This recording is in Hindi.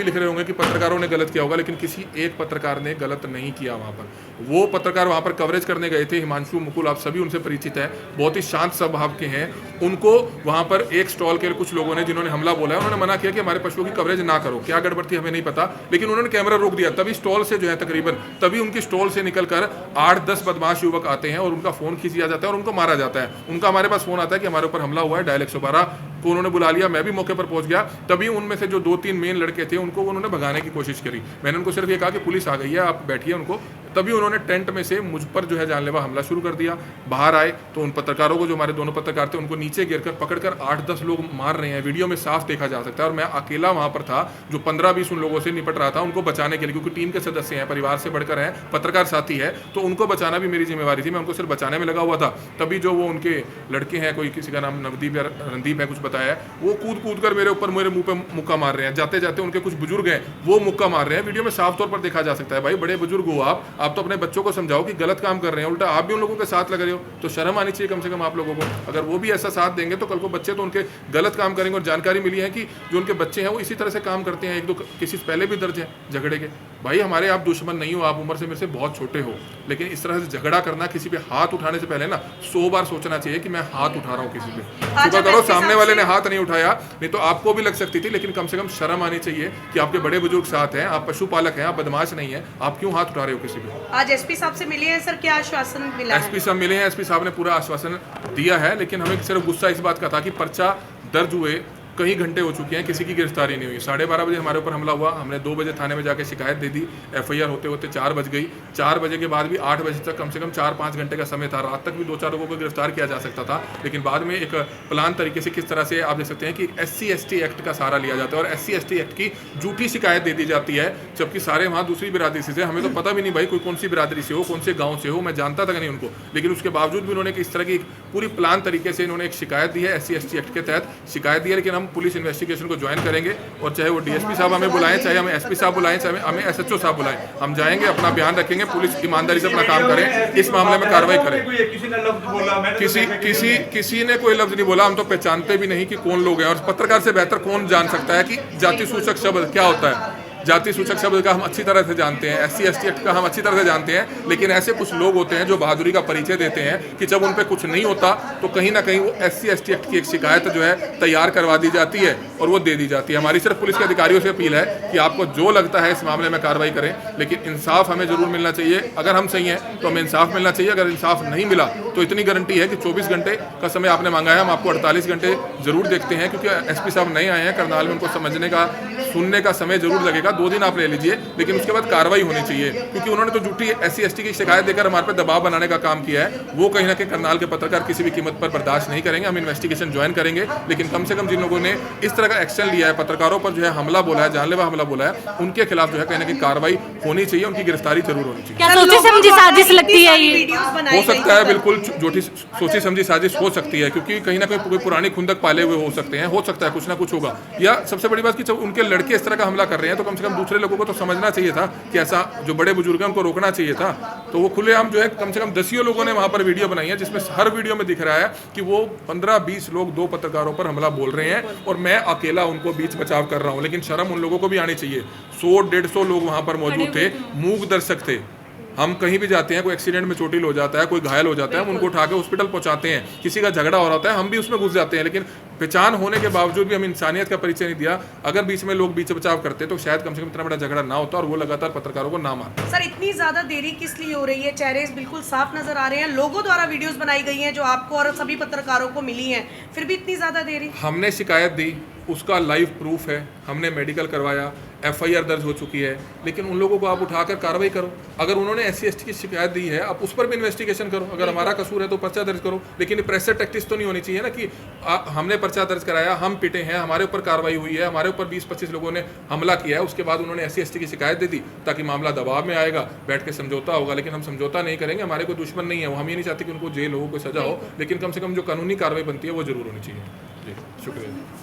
भी लिख रहे होंगे कि पत्रकारों ने गलत किया होगा, लेकिन किसी एक पत्रकार ने गलत नहीं किया। वहाँ पर वो पत्रकार वहाँ पर कवरेज करने गए थे, हिमांशु मुकुल, आप सभी उनसे परिचित हैं, बहुत ही शांत स्वभाव के हैं। उनको वहाँ पर एक स्टॉल के कुछ लोगों ने जिन्होंने हमला बोला है, उन्होंने मना किया कि हमारे पशुओं की कवरेज ना करो। क्या गड़बड़ थी हमें नहीं पता, लेकिन उन्होंने कैमरा रोक दिया। तभी स्टॉल से जो है तकरीबन तभी उनकी स्टॉल से निकलकर 8-10 बदमाश युवक आते हैं और उनका फोन खींच लिया जाता है और उनको मारा जाता है। उनका हमारे पास फोन आता है कि हमारे ऊपर हमला हुआ है, डायल 112 को उन्होंने बुला लिया। मैं भी मौके पर पहुंच गया। तभी उनमें से जो 2-3 मेन लड़के थे उनको उन्होंने भगाने की कोशिश करी। मैंने उनको सिर्फ ये कहा कि पुलिस आ गई है, आप बैठिए उनको। तभी उन्होंने टेंट में से मुझ पर जो है जानलेवा हमला शुरू कर दिया। बाहर आए तो उन पत्रकारों को, जो हमारे दोनों पत्रकार थे, उनको नीचे गिरकर पकड़कर 8-10 लोग मार रहे हैं। वीडियो में साफ देखा जा सकता है। और मैं अकेला वहां पर था जो 15-20 उन लोगों से निपट रहा था उनको बचाने के लिए, क्योंकि टीम के सदस्य हैं, परिवार से बढ़कर हैं, पत्रकार साथी है, तो उनको बचाना भी मेरी जिम्मेवारी थी। मैं उनको सिर्फ बचाने में लगा हुआ था। तभी जो वो उनके लड़के हैं, कोई किसी का नाम नवदीप या रणदीप है, कुछ बताया, वो कूद कर मेरे ऊपर, मेरे मुंह पे मुक्का मार रहे हैं। जाते जाते उनके कुछ बुजुर्ग हैं, वो मुक्का मार रहे हैं। वीडियो में साफ तौर पर देखा जा सकता है। भाई बड़े बुजुर्ग हो आप तो अपने बच्चों को समझाओ कि गलत काम कर रहे हैं, उल्टा आप भी उन लोगों के साथ लग रहे हो, तो शर्म आनी चाहिए कम से कम आप लोगों को। अगर वो भी ऐसा साथ देंगे तो कल को बच्चे तो उनके गलत काम करेंगे। और जानकारी मिली है कि जो उनके बच्चे हैं वो इसी तरह से काम करते हैं। 1-2 केसेस पहले भी दर्ज है झगड़े के। भाई हमारे आप दुश्मन नहीं हो, आप उम्र से मेरे से बहुत छोटे हो, लेकिन इस तरह से झगड़ा करना, किसी पे हाथ उठाने से पहले ना 100 बार सोचना चाहिए कि मैं हाथ उठा रहा हूँ किसी पे। शुक्र करो सामने वाले ने हाथ नहीं उठाया, नहीं तो आपको भी लग सकती थी। लेकिन कम से कम शर्म आनी चाहिए कि आपके बड़े बुजुर्ग साथ हैं, आप पशुपालक हैं, आप बदमाश नहीं है, आप क्यों हाथ उठा रहे हो किसी पे। आज एसपी साहब से मिले हैं सर, क्या आश्वासन मिला? एसपी साहब मिले हैं, एसपी साहब ने पूरा आश्वासन दिया है, लेकिन हमें सिर्फ गुस्सा इस बात का था कि पर्चा दर्ज हुए कई घंटे हो चुके हैं, किसी की गिरफ्तारी नहीं हुई। 12:30 बजे हमारे ऊपर हमला हुआ, हमने 2 बजे थाने में जाके शिकायत दे दी। एफआईआर होते होते 4 बज गई। 4 बजे के बाद भी 8 बजे तक कम से कम 4-5 घंटे का समय था। रात तक भी 2-4 लोगों को गिरफ्तार किया जा सकता था, लेकिन बाद में एक प्लान तरीके से किस तरह से आप देख सकते हैं कि SC/ST एक्ट का सहारा लिया जाता है और SC/ST एक्ट की झूठी शिकायत दे दी जाती है, जबकि सारे वहाँ दूसरी बिरादरी से थे। हमें तो पता भी नहीं भाई कोई कौन सी बिरादरी से हो, कौन से गाँव से हो, मैं जानता तक नहीं उनको। लेकिन उसके बावजूद भी उन्होंने इस तरह की पूरी प्लान तरीके से इन्होंने एक शिकायत दी है, SC/ST एक्ट के तहत शिकायत दी है। लेकिन हम पुलिस इन्वेस्टिगेशन को ज्वाइन करेंगे और चाहे वो डीएसपी साहब हमें बुलाएं, चाहे हमें एसपी साहब बुलाएं, चाहे हमें SHO साहब बुलाएं, हम जाएंगे, अपना बयान रखेंगे, पुलिस ईमानदारी से अपना काम करें, इस मामले में कार्रवाई करें। किसी ने कोई लफ्ज नहीं बोला, हम तो पहचानते भी नहीं कि कौन लोग हैं। और पत्रकार से बेहतर कौन जान सकता है कि जाति सूचक शब्द क्या होता है। जाति सूचक शब्द का हम अच्छी तरह से जानते हैं, SC/ST एक्ट का हम अच्छी तरह से जानते हैं, लेकिन ऐसे कुछ लोग होते हैं जो बहादुरी का परिचय देते हैं कि जब उन पे कुछ नहीं होता तो कहीं ना कहीं वो SC/ST एक्ट की एक शिकायत जो है तैयार करवा दी जाती है और वो दे दी जाती है। हमारी सिर्फ पुलिस के अधिकारियों से अपील है कि आपको जो लगता है इस मामले में कार्रवाई करें, लेकिन इंसाफ हमें जरूर मिलना चाहिए। अगर हम सही हैं तो हमें इंसाफ मिलना चाहिए। अगर इंसाफ नहीं मिला तो इतनी गारंटी है कि 24 घंटे का समय आपने मांगा है, हम आपको 48 घंटे जरूर देखते हैं, क्योंकि एसपी साहब नए आए हैं करनाल में, उनको समझने का, सुनने का समय जरूर लगेगा। 2 दिन आप ले लीजिए, लेकिन उसके बाद कार्रवाई होनी चाहिए, क्योंकि उन्होंने तो झूठी SC/ST की शिकायत देकर हमारे पे दबाव बनाने का काम किया है। वो कहीं ना कहीं करनाल के पत्रकार किसी भी कीमत पर बर्दाश्त नहीं करेंगे। हम इन्वेस्टिगेशन ज्वाइन करेंगे, लेकिन कम से कम जिन लोगों ने इस तरह का एक्शन लिया है, पत्रकारों पर जो है हमला बोला है, जानलेवा हमला बोला है, उनके खिलाफ जो है कहीं ना कहीं कार्रवाई होनी चाहिए, उनकी गिरफ्तारी जरूर होनी चाहिए। क्या सोची समझी साजिश लगती है ये? हो सकता है, बिल्कुल झूठी सोची समझी साजिश हो सकती है, क्योंकि कहीं ना कहीं कोई पुरानी खुंदक पाले हुए हो सकते हैं, हो सकता है कुछ ना कुछ होगा। या सबसे बड़ी बात कि जब उनके लड़के इस तरह का हमला कर रहे हैं तो कम से कम दूसरे लोगों को तो समझना चाहिए था कि ऐसा, जो बड़े बुजुर्ग हैं उनको रोकना चाहिए था। तो वो खुलेआम जो है कम से कम 10 लोगों ने वहां पर वीडियो बनाई है, जिसमें हर वीडियो में दिख रहा है कि वो 15-20 लोग 2 पत्रकारों पर हमला बोल रहे हैं और मैं अकेला उनको बीच बचाव कर रहा हूं। लेकिन शर्म उन लोगों को भी आनी चाहिए। 100-150 लोग वहां पर मौजूद थे, मूक दर्शक थे। हम कहीं भी जाते हैं, कोई एक्सीडेंट में चोटिल हो जाता है, कोई घायल हो जाता है, हम उनको उठा के हॉस्पिटल पहुंचाते हैं। किसी का झगड़ा हो रहा होता है, हम भी उसमें घुस जाते हैं, लेकिन पहचान होने के बावजूद भी हम इंसानियत का परिचय नहीं दिया। अगर बीच में लोग बीच बचाव करते तो शायद कम से कम इतना बड़ा झगड़ा ना होता और वो लगातार पत्रकारों को ना मारते। सर इतनी ज्यादा देरी किस लिए हो रही है? चेहरे बिल्कुल साफ नजर आ रहे हैं, लोगों द्वारा वीडियोस बनाई गई हैं जो आपको और सभी पत्रकारों को मिली हैं, फिर भी इतनी ज्यादा देरी? हमने शिकायत दी, उसका लाइव प्रूफ है, हमने मेडिकल करवाया, FIR दर्ज हो चुकी है, लेकिन उन लोगों को आप उठाकर कार्रवाई करो। अगर उन्होंने SC/ST की शिकायत दी है, आप उस पर भी इन्वेस्टिगेशन करो। अगर हमारा कसूर है तो पर्चा दर्ज करो, लेकिन प्रेशर टैक्टिस तो नहीं होनी चाहिए ना कि हमने पर्चा दर्ज कराया, हम पिटे हैं, हमारे ऊपर कार्रवाई हुई है, हमारे ऊपर 20-25 लोगों ने हमला किया है, उसके बाद उन्होंने SC/ST की शिकायत दे दी ताकि मामला दबाव में आएगा, बैठ के समझौता होगा। लेकिन हम समझौता नहीं करेंगे, हमारे कोई दुश्मन नहीं है, हम ये नहीं चाहते कि उनको जेल हो, कोई सजा हो, लेकिन कम से कम जो कानूनी कार्रवाई बनती है वो जरूर होनी चाहिए। जी शुक्रिया।